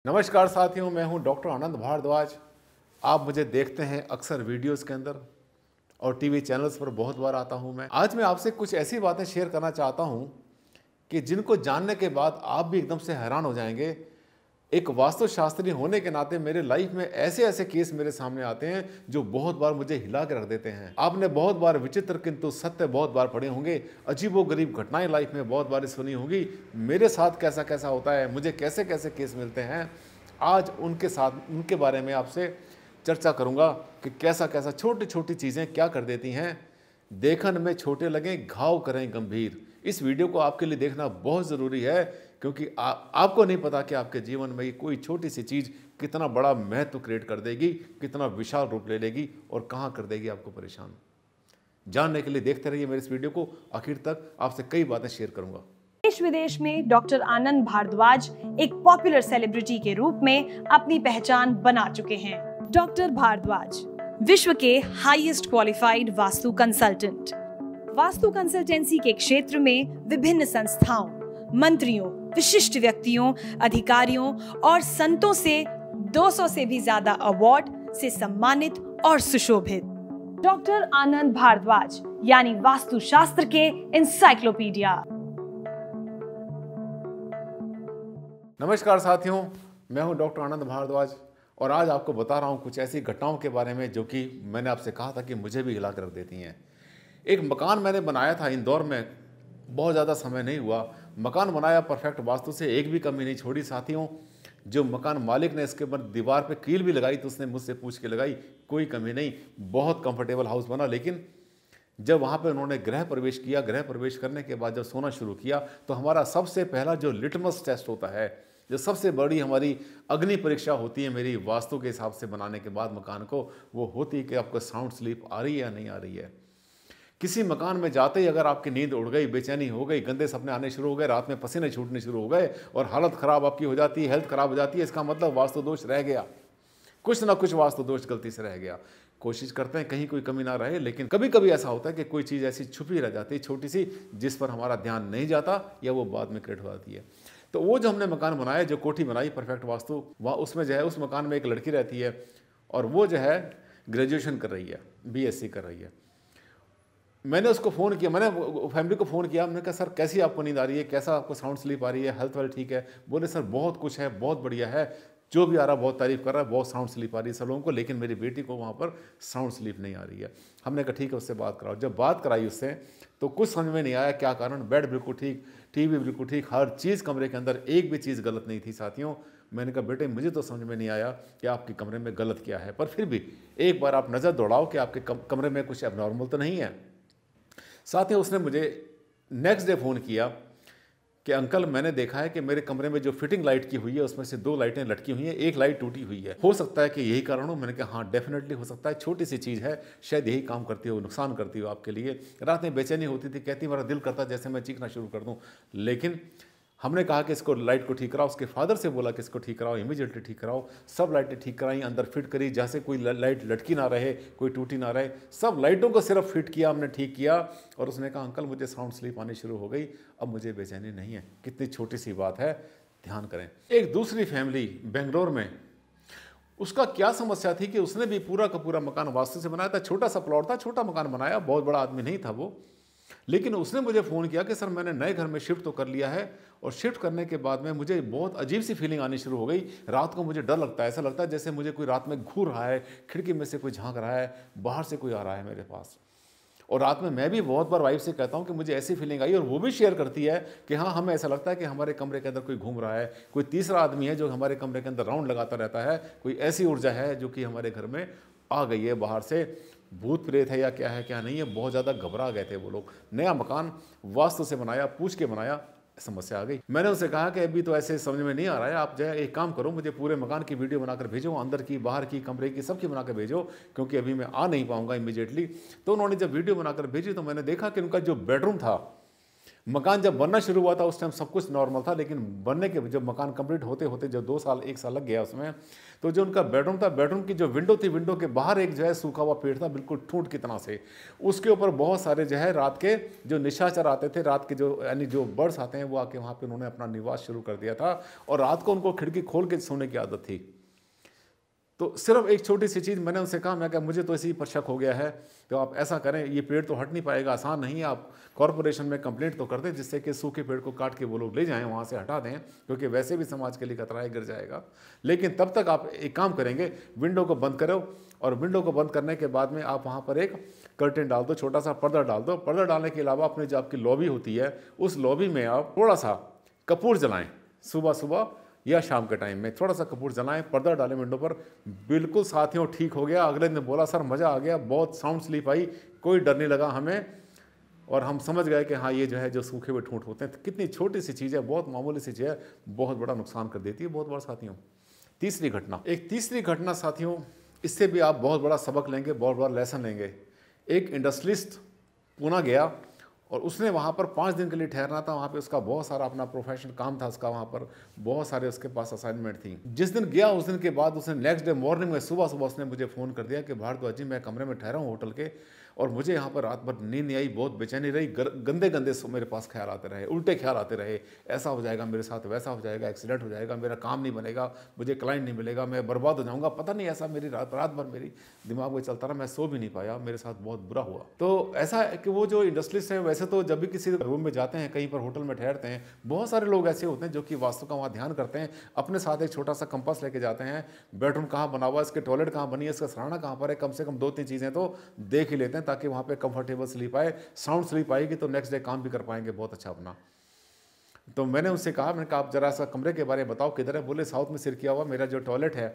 नमस्कार साथियों, मैं हूं डॉक्टर आनंद भारद्वाज। आप मुझे देखते हैं अक्सर वीडियोस के अंदर और टीवी चैनल्स पर बहुत बार आता हूं। मैं आज मैं आपसे कुछ ऐसी बातें शेयर करना चाहता हूं कि जिनको जानने के बाद आप भी एकदम से हैरान हो जाएंगे। एक वास्तुशास्त्री होने के नाते मेरे लाइफ में ऐसे ऐसे केस मेरे सामने आते हैं जो बहुत बार मुझे हिला के रख देते हैं। आपने बहुत बार विचित्र किंतु सत्य बहुत बार पढ़े होंगे, अजीबोगरीब घटनाएं लाइफ में बहुत बार सुनी होंगी। मेरे साथ कैसा कैसा होता है, मुझे कैसे कैसे केस मिलते हैं, आज उनके बारे में आपसे चर्चा करूंगा कि कैसा कैसा छोटी छोटी चीज़ें क्या कर देती हैं, देखन में छोटे लगें घाव करें गंभीर। इस वीडियो को आपके लिए देखना बहुत ज़रूरी है क्योंकि आपको नहीं पता कि आपके जीवन में कोई छोटी सी चीज़ कितना बड़ा महत्व क्रिएट कर देगी, कितना विशाल रूप ले लेगी और कहाँ कर देगी आपको परेशान। जानने के लिए देखते रहिए मेरे इस वीडियो को आखिर तक। आपसे कई बातें शेयर करूंगा। देश विदेश में डॉक्टर आनंद भारद्वाज एक पॉपुलर सेलिब्रिटी के रूप में अपनी पहचान बना चुके हैं। डॉक्टर भारद्वाज विश्व के highest qualified vastu consultant. Vastu consultancy के क्षेत्र में विभिन्न संस्थाओं, मंत्रियों, विशिष्ट व्यक्तियों, अधिकारियों और संतों से 200 से भी ज्यादा अवार्ड से सम्मानित और सुशोभित। डॉक्टर आनंद भारद्वाज यानी वास्तुशास्त्र के इंसाइक्लोपीडिया। नमस्कार साथियों, मैं हूं डॉक्टर आनंद भारद्वाज और आज आपको बता रहा हूं कुछ ऐसी घटनाओं के बारे में जो कि मैंने आपसे कहा था कि मुझे भी हिला कर रख देती हैं। एक मकान मैंने बनाया था इंदौर में, बहुत ज़्यादा समय नहीं हुआ। मकान बनाया परफेक्ट वास्तु से, एक भी कमी नहीं छोड़ी साथियों। जो मकान मालिक ने इसके ऊपर दीवार पे कील भी लगाई तो उसने मुझसे पूछ के लगाई, कोई कमी नहीं, बहुत कंफर्टेबल हाउस बना। लेकिन जब वहाँ पे उन्होंने गृह प्रवेश किया, गृह प्रवेश करने के बाद जब सोना शुरू किया तो हमारा सबसे पहला जो लिटमस टेस्ट होता है, जो सबसे बड़ी हमारी अग्नि परीक्षा होती है मेरी वास्तु के हिसाब से बनाने के बाद मकान को, वो होती है कि आपको साउंड स्लीप आ रही है या नहीं आ रही है। किसी मकान में जाते ही अगर आपकी नींद उड़ गई, बेचैनी हो गई, गंदे सपने आने शुरू हो गए, रात में पसीने छूटने शुरू हो गए और हालत खराब आपकी हो जाती है, हेल्थ खराब हो जाती है, इसका मतलब वास्तु दोष रह गया, कुछ ना कुछ वास्तु दोष गलती से रह गया। कोशिश करते हैं कहीं कोई कमी ना रहे, लेकिन कभी कभी ऐसा होता है कि कोई चीज़ ऐसी छुपी रह जाती है छोटी सी, जिस पर हमारा ध्यान नहीं जाता या वो बाद में क्रिएट हो जाती है। तो वो जो हमने मकान बनाया, जो कोठी बनाई परफेक्ट वास्तु, वहाँ उसमें जो है उस मकान में एक लड़की रहती है और वो जो है ग्रेजुएशन कर रही है, BSc कर रही है। मैंने उसको फ़ोन किया, मैंने फैमिली को फ़ोन किया, मैंने कहा सर कैसी आपको नींद आ रही है, कैसा आपको साउंड स्लीप आ रही है, हेल्थ वेल्थ ठीक है? बोले सर बहुत कुछ है, बहुत बढ़िया है, जो भी आ रहा बहुत तारीफ़ कर रहा है, बहुत साउंड स्लीप आ रही है सब लोगों को, लेकिन मेरी बेटी को वहाँ पर साउंड स्लीप नहीं आ रही है। हमने कहा ठीक है, उससे बात कराओ। जब बात कराई उससे तो कुछ समझ में नहीं आया क्या कारण। बेड बिल्कुल ठीक, TV बिल्कुल ठीक, हर चीज़ कमरे के अंदर, एक भी चीज़ गलत नहीं थी साथियों। मैंने कहा बेटे मुझे तो समझ में नहीं आया कि आपके कमरे में गलत क्या है, पर फिर भी एक बार आप नज़र दौड़ाओ कि आपके कमरे में कुछ एबनॉर्मल तो नहीं है। साथ ही उसने मुझे नेक्स्ट डे फ़ोन किया कि अंकल मैंने देखा है कि मेरे कमरे में जो फिटिंग लाइट की हुई है उसमें से 2 लाइटें लटकी हुई हैं, एक लाइट टूटी हुई है, हो सकता है कि यही कारण हो। मैंने कहा हाँ डेफिनेटली हो सकता है, छोटी सी चीज़ है, शायद यही काम करती हो, नुकसान करती हो आपके लिए। रात में बेचैनी होती थी, कहती मेरा दिल करता जैसे मैं चीखना शुरू कर दूँ। लेकिन हमने कहा कि इसको लाइट को ठीक कराओ, उसके फादर से बोला कि इसको ठीक कराओ, इमीडिएटली ठीक कराओ। सब लाइटें ठीक कराई, अंदर फिट करी, जैसे कोई लाइट लटकी ना रहे, कोई टूटी ना रहे, सब लाइटों को सिर्फ फिट किया, हमने ठीक किया। और उसने कहा अंकल मुझे साउंड स्लीप आनी शुरू हो गई, अब मुझे बेचैनी नहीं है। कितनी छोटी सी बात है, ध्यान करें। एक दूसरी फैमिली बेंगलोर में, उसका क्या समस्या थी कि उसने भी पूरा का पूरा मकान वास्तु से बनाया था, छोटा सा प्लॉट था, छोटा मकान बनाया, बहुत बड़ा आदमी नहीं था वो। लेकिन उसने मुझे फ़ोन किया कि सर मैंने नए घर में शिफ्ट तो कर लिया है और शिफ्ट करने के बाद में मुझे बहुत अजीब सी फीलिंग आनी शुरू हो गई। रात को मुझे डर लगता है, ऐसा लगता है जैसे मुझे कोई रात में घूर रहा है, खिड़की में से कोई झांक रहा है, बाहर से कोई आ रहा है मेरे पास। और रात में मैं भी बहुत बार वाइफ से कहता हूँ कि मुझे ऐसी फीलिंग आई, और वो भी शेयर करती है कि हाँ हमें ऐसा लगता है कि हमारे कमरे के अंदर कोई घूम रहा है, कोई तीसरा आदमी है जो हमारे कमरे के अंदर राउंड लगाता रहता है, कोई ऐसी ऊर्जा है जो कि हमारे घर में आ गई है बाहर से, भूत प्रेत है या क्या है क्या नहीं है। बहुत ज़्यादा घबरा गए थे वो लोग। नया मकान वास्तु से बनाया, पूछ के बनाया, समस्या आ गई। मैंने उनसे कहा कि अभी तो ऐसे समझ में नहीं आ रहा है, आप जो है एक काम करो, मुझे पूरे मकान की वीडियो बनाकर भेजो, अंदर की, बाहर की, कमरे की, सबकी बनाकर भेजो, क्योंकि अभी मैं आ नहीं पाऊंगा इमीडिएटली। तो उन्होंने जब वीडियो बनाकर भेजी तो मैंने देखा कि उनका जो बेडरूम था मकान जब बनना शुरू हुआ था उस टाइम सब कुछ नॉर्मल था, लेकिन बनने के जब मकान कंप्लीट होते होते जब 2 साल 1 साल लग गया उसमें, तो जो उनका बेडरूम था, बेडरूम की जो विंडो थी, विंडो के बाहर एक जो है सूखा हुआ पेड़ था बिल्कुल ठूंठ की तरह से, उसके ऊपर बहुत सारे जो है रात के जो निशाचर आते थे, रात के जो यानी जो बर्ड्स आते हैं वो आके वहाँ पे उन्होंने अपना निवास शुरू कर दिया था, और रात को उनको खिड़की खोल के सोने की आदत थी। तो सिर्फ एक छोटी सी चीज़ मैंने उनसे कहा, मैं क्या मुझे तो इसी पर शक हो गया है, तो आप ऐसा करें, ये पेड़ तो हट नहीं पाएगा, आसान नहीं है, आप कॉरपोरेशन में कंप्लेंट तो कर दें जिससे कि सूखे पेड़ को काट के वो लोग ले जाएं, वहाँ से हटा दें, क्योंकि वैसे भी समाज के लिए खतरा है, गिर जाएगा। लेकिन तब तक आप एक काम करेंगे, विंडो को बंद करो, और विंडो को बंद करने के बाद में आप वहाँ पर एक कर्टेन डाल दो, छोटा सा पर्दा डाल दो। पर्दा डालने के अलावा अपनी जो आपकी लॉबी होती है उस लॉबी में आप थोड़ा सा कपूर जलाएं, सुबह सुबह या शाम के टाइम में थोड़ा सा कपूर जलाएं, पर्दा डालें विंडो पर। बिल्कुल साथियों ठीक हो गया। अगले दिन बोला सर मज़ा आ गया, बहुत साउंड स्लीप आई, कोई डर नहीं लगा हमें, और हम समझ गए कि हाँ ये जो है जो सूखे हुए ठूंठ होते हैं, तो कितनी छोटी सी चीज़ है, बहुत मामूली सी चीज़ है, बहुत बड़ा नुकसान कर देती है बहुत बार साथियों। तीसरी घटना साथियों, इससे भी आप बहुत बड़ा सबक लेंगे, बहुत बड़ा लेसन लेंगे। एक इंडस्ट्रियलिस्ट पूना गया और उसने वहाँ पर 5 दिन के लिए ठहरना था। वहाँ पे उसका बहुत सारा अपना प्रोफेशनल काम था, उसका वहाँ पर बहुत सारे उसके पास असाइनमेंट थी। जिस दिन गया उस दिन के बाद उसने नेक्स्ट डे मॉर्निंग में सुबह सुबह उसने मुझे फ़ोन कर दिया कि भारद्वाज जी मैं कमरे में ठहरा हूँ होटल के, और मुझे यहाँ पर रात भर नींद नहीं आई, बहुत बेचैनी रही, गंदे गंदे मेरे पास ख्याल आते रहे, उल्टे ख्याल आते रहे, ऐसा हो जाएगा मेरे साथ, वैसा हो जाएगा, एक्सीडेंट हो जाएगा, मेरा काम नहीं बनेगा, मुझे क्लाइंट नहीं मिलेगा, मैं बर्बाद हो जाऊँगा, पता नहीं ऐसा मेरी रात भर मेरी दिमाग में चलता रहा, मैं सो भी नहीं पाया, मेरे साथ बहुत बुरा हुआ। तो ऐसा है कि वो जो इंडस्ट्रियलिस्ट है, वैसे तो जब भी किसी रूम में जाते हैं, कहीं पर होटल में ठहरते हैं, बहुत सारे लोग ऐसे होते हैं जो कि वास्तु का वहाँ ध्यान करते हैं, अपने साथ एक छोटा सा कंपास लेके जाते हैं, बेडरूम कहाँ बना हुआ है, इसके टॉयलेट कहाँ बनी है, इसका सराहना कहाँ पर है, कम से कम 2-3 चीज़ें तो देख ही लेते हैं, ताकि वहाँ पे कंफर्टेबल स्लीप आए, साउंड स्लीप आएगी तो नेक्स्ट डे काम भी कर पाएंगे बहुत अच्छा अपना। तो मैंने उनसे कहा, मैंने कहा आप जरा सा कमरे के बारे में बताओ किधर है। बोले साउथ में सिर किया हुआ, मेरा जो टॉयलेट है,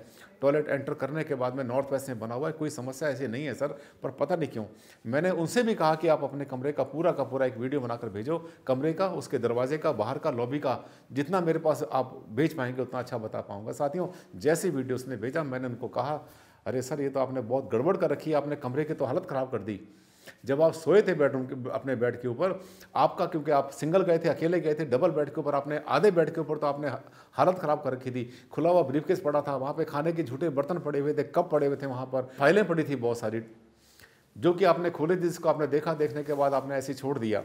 टॉयलेट एंटर करने के बाद में नॉर्थ वेस्ट में बना हुआ है, कोई समस्या ऐसी नहीं है सर, पर पता नहीं क्यों। मैंने उनसे भी कहा कि आप अपने कमरे का पूरा एक वीडियो बनाकर भेजो, कमरे का, उसके दरवाजे का, बाहर का, लॉबी का, जितना मेरे पास आप भेज पाएंगे उतना अच्छा बता पाऊँगा। साथियों जैसी वीडियो उसने भेजा, मैंने उनको कहा अरे सर ये तो आपने बहुत गड़बड़ कर रखी है, आपने कमरे की तो हालत ख़राब कर दी। जब आप सोए थे बेडरूम के अपने बेड के ऊपर, आपका क्योंकि आप सिंगल गए थे, अकेले गए थे, डबल बेड के ऊपर आपने, आधे बेड के ऊपर तो आपने हालत ख़राब कर रखी थी। खुला हुआ ब्रीफकेस पड़ा था, वहाँ पे खाने के झूठे बर्तन पड़े हुए थे, कप पड़े हुए थे, वहाँ पर फाइलें पड़ी थी बहुत सारी, जो कि आपने खोली थी, जिसको आपने देखा, देखने के बाद आपने ऐसे ही छोड़ दिया।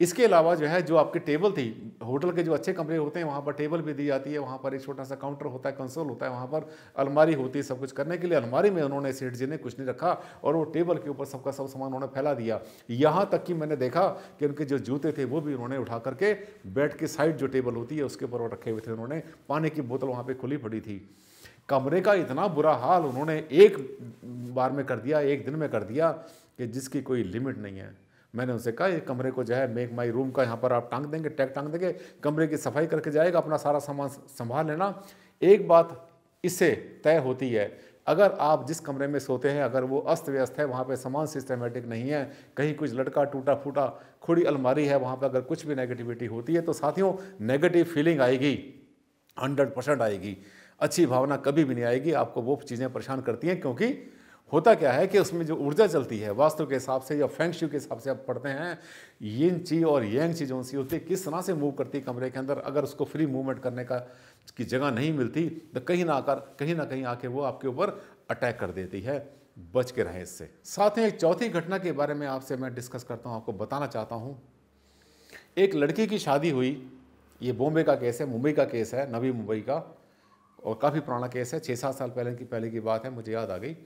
इसके अलावा जो है जो आपकी टेबल थी, होटल के जो अच्छे कमरे होते हैं वहाँ पर टेबल भी दी जाती है, वहाँ पर एक छोटा सा काउंटर होता है, कंसोल होता है, वहाँ पर अलमारी होती है सब कुछ करने के लिए। अलमारी में उन्होंने सेठ जी ने कुछ नहीं रखा और वो टेबल के ऊपर सबका सब सामान उन्होंने फैला दिया। यहाँ तक कि मैंने देखा कि उनके जो जूते थे वो भी उन्होंने उठा करके बेड के साइड जो टेबल होती है उसके ऊपर वो रखे हुए थे। उन्होंने पानी की बोतल वहाँ पर खुली पड़ी थी। कमरे का इतना बुरा हाल उन्होंने एक बार में कर दिया, एक दिन में कर दिया कि जिसकी कोई लिमिट नहीं है। मैंने उनसे कहा ये कमरे को जो है मेक माई रूम का यहाँ पर आप टांग देंगे, टैग टांग देंगे, कमरे की सफाई करके जाएगा, अपना सारा सामान संभाल लेना। एक बात इससे तय होती है, अगर आप जिस कमरे में सोते हैं अगर वो अस्त व्यस्त है, वहाँ पे सामान सिस्टमेटिक नहीं है, कहीं कुछ लटका टूटा फूटा खुड़ी अलमारी है, वहाँ पर अगर कुछ भी नेगेटिविटी होती है तो साथियों नेगेटिव फीलिंग आएगी, 100% आएगी। अच्छी भावना कभी भी नहीं आएगी। आपको वो चीज़ें परेशान करती हैं, क्योंकि होता क्या है कि उसमें जो ऊर्जा चलती है वास्तु के हिसाब से या फेंग शुई के हिसाब से आप पढ़ते हैं, यिन ची और यांग ची जो सी होती है किस तरह से मूव करती है कमरे के अंदर। अगर उसको फ्री मूवमेंट करने की जगह नहीं मिलती तो कहीं ना कहीं आके वो आपके ऊपर अटैक कर देती है। बच के रहें इससे। साथ ही एक चौथी घटना के बारे में आपसे मैं डिस्कस करता हूँ, आपको बताना चाहता हूँ। एक लड़की की शादी हुई, ये बॉम्बे का केस है, मुंबई का केस है, नवी मुंबई का, और काफ़ी पुराना केस है, 6-7 साल पहले की बात है, मुझे याद आ गई।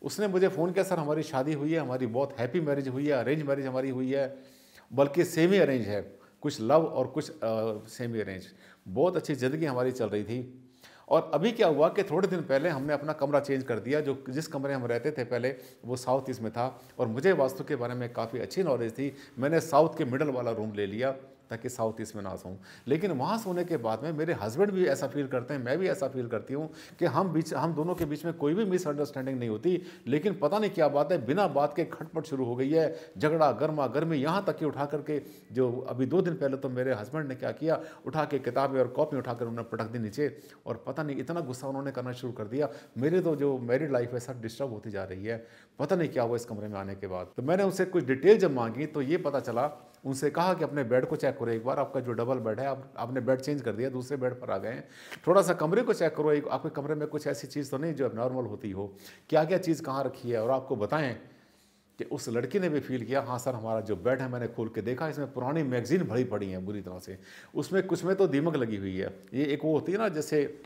उसने मुझे फ़ोन किया, सर हमारी शादी हुई है, हमारी बहुत हैप्पी मैरिज हुई है, अरेंज मैरिज हमारी हुई है, बल्कि सेमी अरेंज है, कुछ लव और कुछ सेमी अरेंज, बहुत अच्छी ज़िंदगी हमारी चल रही थी। और अभी क्या हुआ कि थोड़े दिन पहले हमने अपना कमरा चेंज कर दिया। जो जिस कमरे हम रहते थे पहले वो साउथ ईस्ट में था, और मुझे वास्तु के बारे में काफ़ी अच्छी नॉलेज थी। मैंने साउथ के मिडल वाला रूम ले लिया ताकि साउथ ईस्ट में ना सोऊं। लेकिन वहाँ सोने के बाद में मेरे हस्बैंड भी ऐसा फील करते हैं, मैं भी ऐसा फील करती हूँ कि हम दोनों के बीच में कोई भी मिसअंडरस्टैंडिंग नहीं होती। लेकिन पता नहीं क्या बात है, बिना बात के खटपट शुरू हो गई है, झगड़ा, गर्मा गर्मी, यहाँ तक कि उठा करके जो अभी 2 दिन पहले तो मेरे हस्बैंड ने क्या किया, उठा के किताबें और कॉपी उठाकर उन्होंने पटक दी नीचे, और पता नहीं इतना गुस्सा उन्होंने करना शुरू कर दिया। मेरे तो जो मैरिड लाइफ है सब डिस्टर्ब होती जा रही है, पता नहीं क्या हुआ इस कमरे में आने के बाद। तो मैंने उनसे कुछ डिटेल जब मांगी तो ये पता चला, उनसे कहा कि अपने बेड को चेक करो एक बार, आपका जो डबल बेड है आपने बेड चेंज कर दिया, दूसरे बेड पर आ गए हैं, थोड़ा सा कमरे को चेक करो, आपके कमरे में कुछ ऐसी चीज़ तो नहीं जो नॉर्मल होती हो, क्या क्या चीज़ कहाँ रखी है, और आपको बताएं कि उस लड़की ने भी फील किया, हाँ सर हमारा जो बेड है मैंने खोल के देखा, इसमें पुरानी मैगजीन भरी पड़ी हैं बुरी तरह से, उसमें कुछ में तो दीमक लगी हुई है, ये एक वो होती है ना जैसे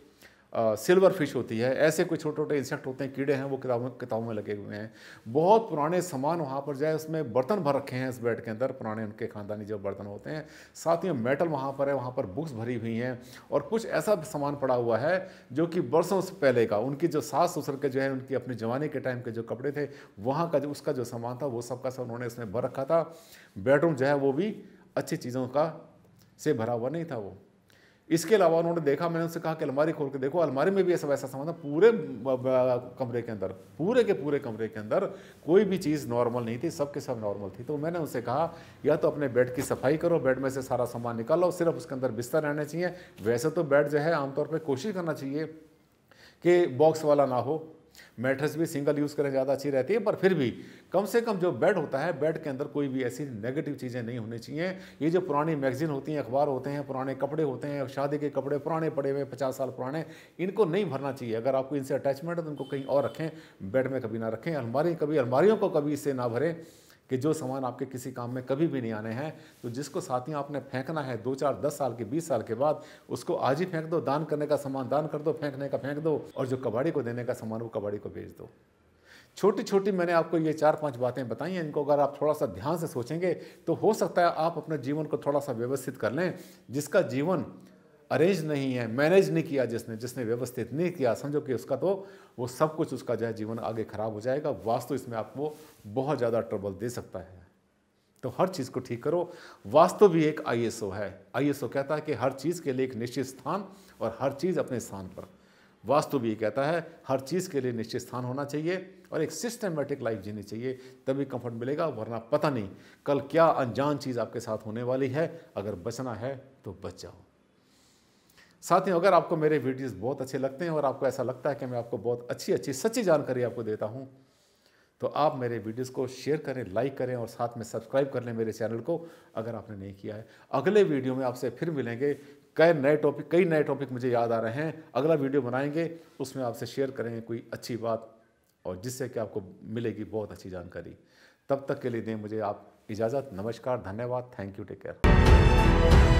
सिल्वर फिश होती है, ऐसे कोई छोटे छोटे इंसेक्ट होते हैं, कीड़े हैं, वो किताबों में लगे हुए हैं। बहुत पुराने सामान वहाँ पर जाए, उसमें बर्तन भर रखे हैं इस बेड के अंदर, पुराने उनके खानदानी जो बर्तन होते हैं, साथ ही मेटल वहाँ पर है, वहाँ पर बुक्स भरी हुई हैं, और कुछ ऐसा सामान पड़ा हुआ है जो कि बरसों से पहले का, उनकी जो सास ससुर के जो है उनकी अपनी जवानी के टाइम के जो कपड़े थे वहाँ का जो उसका जो सामान था वो सबका सब उन्होंने इसमें भर रखा था। बेडरूम जो है वो भी अच्छी चीज़ों का से भरा हुआ नहीं था वो। इसके अलावा उन्होंने देखा, मैंने उनसे कहा कि अलमारी खोल के देखो, अलमारी में भी ऐसा वैसा सामान था, पूरे कमरे के अंदर, पूरे के पूरे कमरे के अंदर कोई भी चीज़ नॉर्मल नहीं थी, सब के सब नॉर्मल थी। तो मैंने उनसे कहा या तो अपने बेड की सफाई करो, बेड में से सारा सामान निकालो, सिर्फ उसके अंदर बिस्तर रहने चाहिए। वैसे तो बेड जो है आमतौर पर कोशिश करना चाहिए कि बॉक्स वाला ना हो, मैट्रेस भी सिंगल यूज़ करें ज़्यादा अच्छी रहती है, पर फिर भी कम से कम जो बेड होता है, बेड के अंदर कोई भी ऐसी नेगेटिव चीज़ें नहीं होनी चाहिए। ये जो पुरानी मैगजीन होती हैं, अखबार होते हैं, पुराने कपड़े होते हैं, शादी के कपड़े पुराने पड़े हुए 50 साल पुराने, इनको नहीं भरना चाहिए। अगर आपको इनसे अटैचमेंट है तो इनको कहीं और रखें, बेड में कभी ना रखें। अलमारियों को कभी इससे ना भरें कि जो सामान आपके किसी काम में कभी भी नहीं आने हैं। तो जिसको साथियों आपने फेंकना है 2, 4, 10 साल के 20 साल के बाद, उसको आज ही फेंक दो। दान करने का सामान दान कर दो, फेंकने का फेंक दो, और जो कबाड़ी को देने का सामान वो कबाड़ी को भेज दो। छोटी छोटी मैंने आपको ये 4-5 बातें बताई हैं, इनको अगर आप थोड़ा सा ध्यान से सोचेंगे तो हो सकता है आप अपने जीवन को थोड़ा सा व्यवस्थित कर लें। जिसका जीवन अरेंज नहीं है, मैनेज नहीं किया, जिसने व्यवस्थित नहीं किया, समझो कि उसका तो वो सब कुछ उसका जो है जीवन आगे खराब हो जाएगा। वास्तु इसमें आपको बहुत ज़्यादा ट्रबल दे सकता है। तो हर चीज़ को ठीक करो। वास्तु भी एक ISO है। ISO कहता है कि हर चीज़ के लिए एक निश्चित स्थान और हर चीज़ अपने स्थान पर। वास्तु भी कहता है हर चीज़ के लिए निश्चित स्थान होना चाहिए और एक सिस्टमेटिक लाइफ जीनी चाहिए, तभी कंफर्ट मिलेगा। वरना पता नहीं कल क्या अनजान चीज़ आपके साथ होने वाली है। अगर बचना है तो बच जाओ। साथियों, अगर आपको मेरे वीडियोस बहुत अच्छे लगते हैं और आपको ऐसा लगता है कि मैं आपको बहुत अच्छी सच्ची जानकारी आपको देता हूं, तो आप मेरे वीडियोस को शेयर करें, लाइक करें और साथ में सब्सक्राइब कर लें मेरे चैनल को, अगर आपने नहीं किया है। अगले वीडियो में आपसे फिर मिलेंगे। कई नए टॉपिक मुझे याद आ रहे हैं। अगला वीडियो बनाएंगे, उसमें आपसे शेयर करेंगे कोई अच्छी बात, और जिससे कि आपको मिलेगी बहुत अच्छी जानकारी। तब तक के लिए दें मुझे आप इजाज़त। नमस्कार, धन्यवाद, थैंक यू, टेक केयर।